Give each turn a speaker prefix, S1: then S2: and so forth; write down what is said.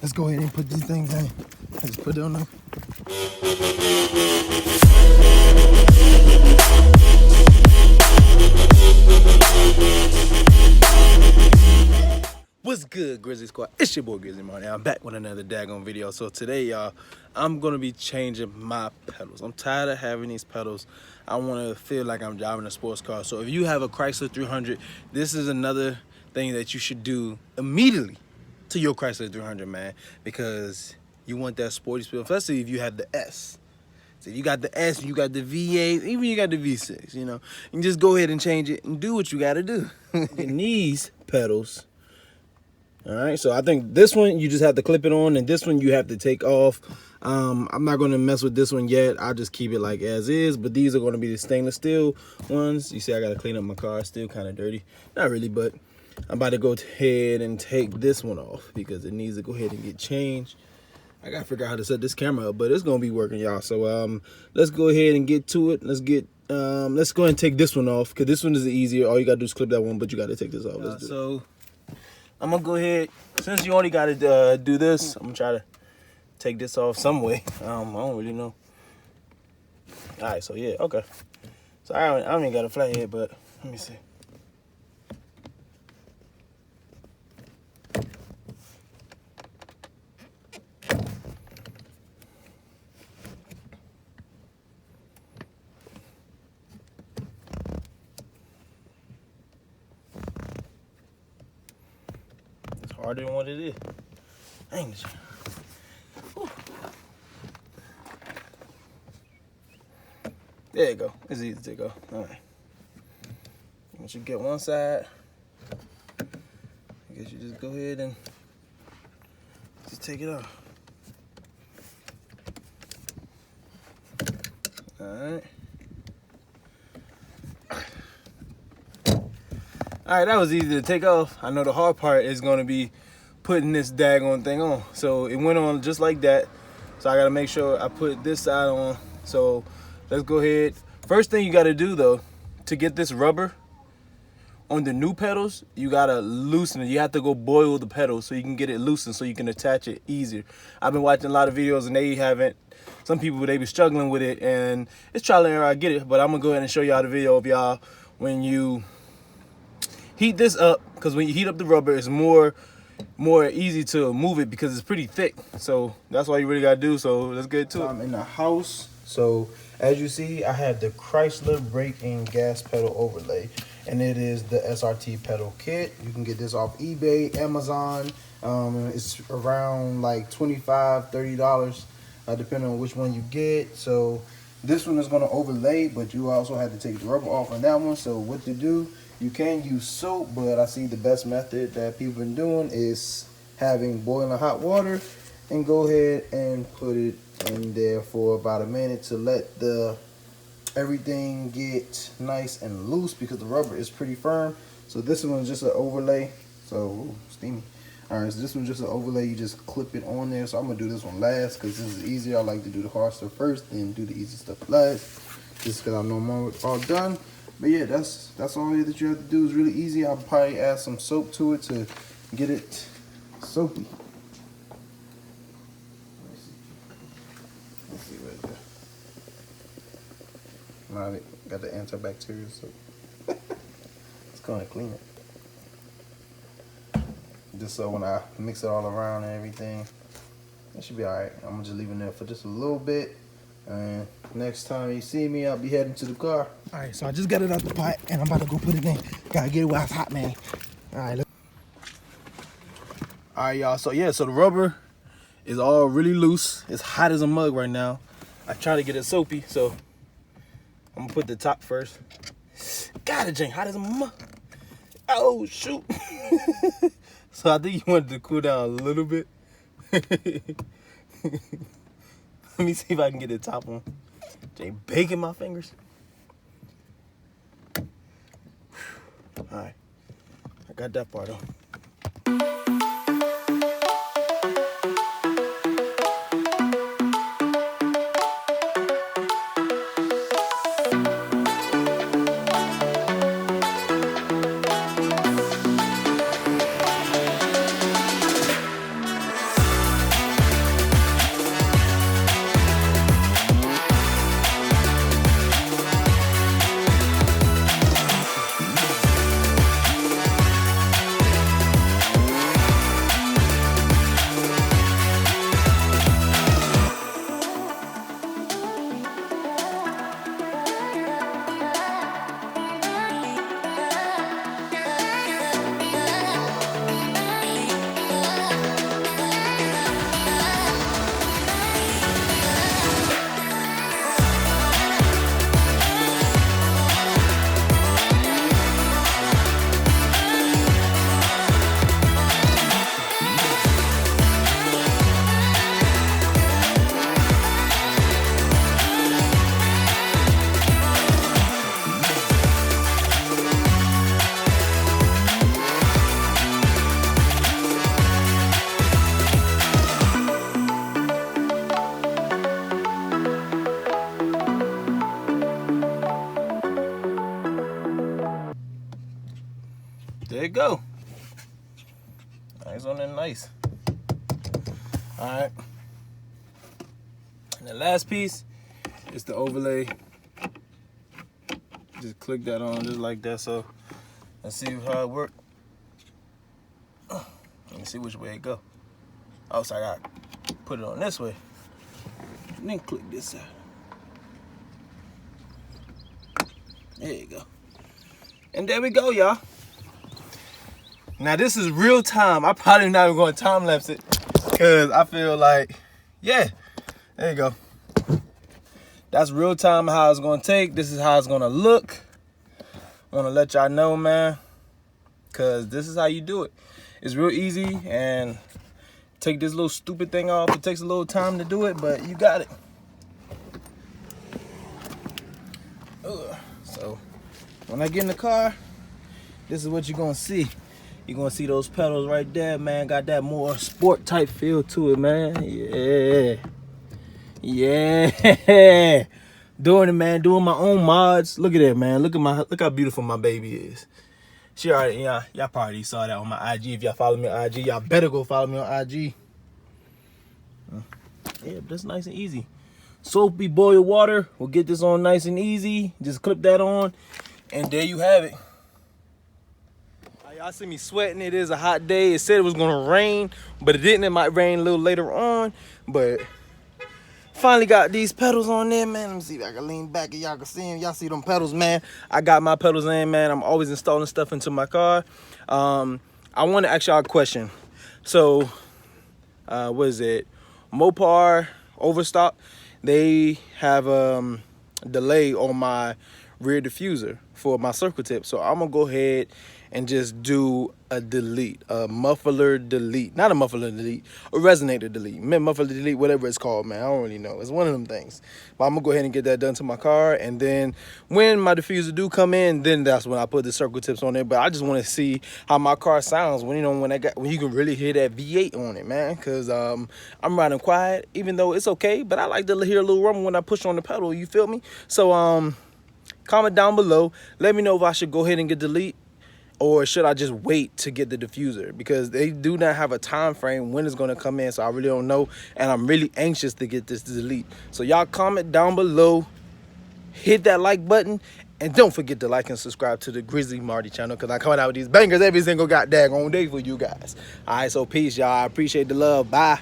S1: let's go ahead and put these things in. Let's put it on them. What's good, Grizzly Squad? It's your boy Grizzly Money. I'm back with another daggone video. So today, y'all, I'm gonna be changing my pedals. I'm tired of having these pedals. I want to feel like I'm driving a sports car. So if you have a Chrysler 300, this is another thing that you should do immediately to your Chrysler 300, man, because you want that sporty feel, especially if you have the S. So if you got the S, you got the V8, even you got the V6, you know, you can just go ahead and change it and do what you gotta do. In these pedals. All right, so I think this one you just have to clip it on, and this one you have to take off. I'm not going to mess with this one yet. I'll just keep it like as is, but these are going to be the stainless steel ones. You see I got to clean up my car. It's still kind of dirty. Not really, but I'm about to go ahead and take this one off because it needs to go ahead and get changed. I got to figure out how to set this camera up, but it's going to be working, y'all. So let's go ahead and get to it. Let's go ahead and take this one off because this one is easier. All you got to do is clip that one, but you got to take this off. Let's do it. I'm gonna go ahead, since you only gotta do this, I'm gonna try to take this off some way. I don't really know. All right, so yeah, okay. So I don't even got a flat head, but let me see. Harder than what it is. Dang it. There you go. It's easy to go. All right. Once you get one side, I guess you just go ahead and just take it off. All right. All right, that was easy to take off. I know the hard part is gonna be putting this daggone thing on. So it went on just like that. So I gotta make sure I put this side on. So let's go ahead. First thing you gotta do though, to get this rubber on the new pedals, you gotta loosen it. You have to go boil the pedals so you can get it loosened so you can attach it easier. I've been watching a lot of videos and they haven't, some people, they be struggling with it, and it's trial and error, I get it, but I'm gonna go ahead and show y'all the video of y'all when you heat this up, because when you heat up the rubber, it's more easy to move it because it's pretty thick. So that's all you really gotta do. So let's get to it. I'm in the house. So as you see, I have the Chrysler brake and gas pedal overlay, and it is the SRT pedal kit. You can get this off eBay, Amazon. It's around like $25–30, depending on which one you get. So this one is gonna overlay, but you also have to take the rubber off on that one. So what to do? You can use soap, but I see the best method that people been doing is having boiling hot water and go ahead and put it in there for about a minute to let everything get nice and loose because the rubber is pretty firm. So this one's just an overlay. So steamy. All right, so this one's just an overlay. You just clip it on there. So I'm gonna do this one last because this is easier. I like to do the hard stuff first, then do the easy stuff last, just because I know I'm all done. But yeah, that's all that you have to do. Is really easy. I'll probably add some soap to it to get it soapy. Let's see right there. Now it got the antibacterial soap. Let's go and clean it. Just so when I mix it all around and everything, it should be all right. I'm gonna just leave it there for just a little bit. And next time you see me, I'll be heading to the car. All right, so I just got it out the pot, and I'm about to go put it in. Gotta get it while it's hot, man. All right, y'all. So yeah, so the rubber is all really loose. It's hot as a mug right now. I try to get it soapy, so I'm gonna put the top first. God, it Jane, hot as a mug. Oh shoot! So I think you wanted to cool down a little bit. Let me see if I can get the top on. Jay baking my fingers. All right, I got that part on. it go. Nice on there, nice. All right. And the last piece is the overlay. Just click that on just like that. So let's see how it works. Let me see which way it go. Oh, so I got to put it on this way. And then click this side. There you go. And there we go, y'all. Now this is real time. I probably not even going to time lapse it because I feel like, yeah, there you go. That's real time how it's going to take. This is how it's going to look. I want to let y'all know, man, because this is how you do it. It's real easy, and take this little stupid thing off. It takes a little time to do it, but you got it. So when I get in the car, this is what you're gonna see. You're gonna see those pedals right there, man. Got that more sport type feel to it, man. Yeah. Doing it, man. Doing my own mods. Look at that, man. Look how beautiful my baby is. She already, y'all probably saw that on my IG. If y'all follow me on IG, y'all better go follow me on IG. Yeah, that's nice and easy. Soapy boiled water. We'll get this on nice and easy. Just clip that on, and there you have it. Y'all see me sweating. It is a hot day. It said it was gonna rain, but it didn't. It might rain a little later on, but finally got these pedals on there, man. Let me see if I can lean back and y'all can see them. Y'all see them pedals, man. I got my pedals in, man. I'm always installing stuff into my car. I want to ask y'all a question. So, what is it? Mopar Overstock. They have a delay on my rear diffuser for my circle tip. So I'm going to go ahead and just do a delete, a muffler delete. Not a muffler delete, a resonator delete. Muffler delete, whatever it's called, man. I don't really know. It's one of them things. But I'm going to go ahead and get that done to my car. And then when my diffuser do come in, then that's when I put the circle tips on there. But I just want to see how my car sounds when, when you can really hear that V8 on it, man. Because I'm riding quiet, even though it's okay. But I like to hear a little rumble when I push on the pedal. You feel me? So comment down below. Let me know if I should go ahead and get delete, or should I just wait to get the diffuser? Because they do not have a time frame when it's going to come in, so I really don't know. And I'm really anxious to get this delete. So y'all comment down below, hit that like button, and don't forget to like and subscribe to the Grizzly Marty channel, because I come out with these bangers every single goddamn day for you guys. All right, so peace, y'all. I appreciate the love. Bye.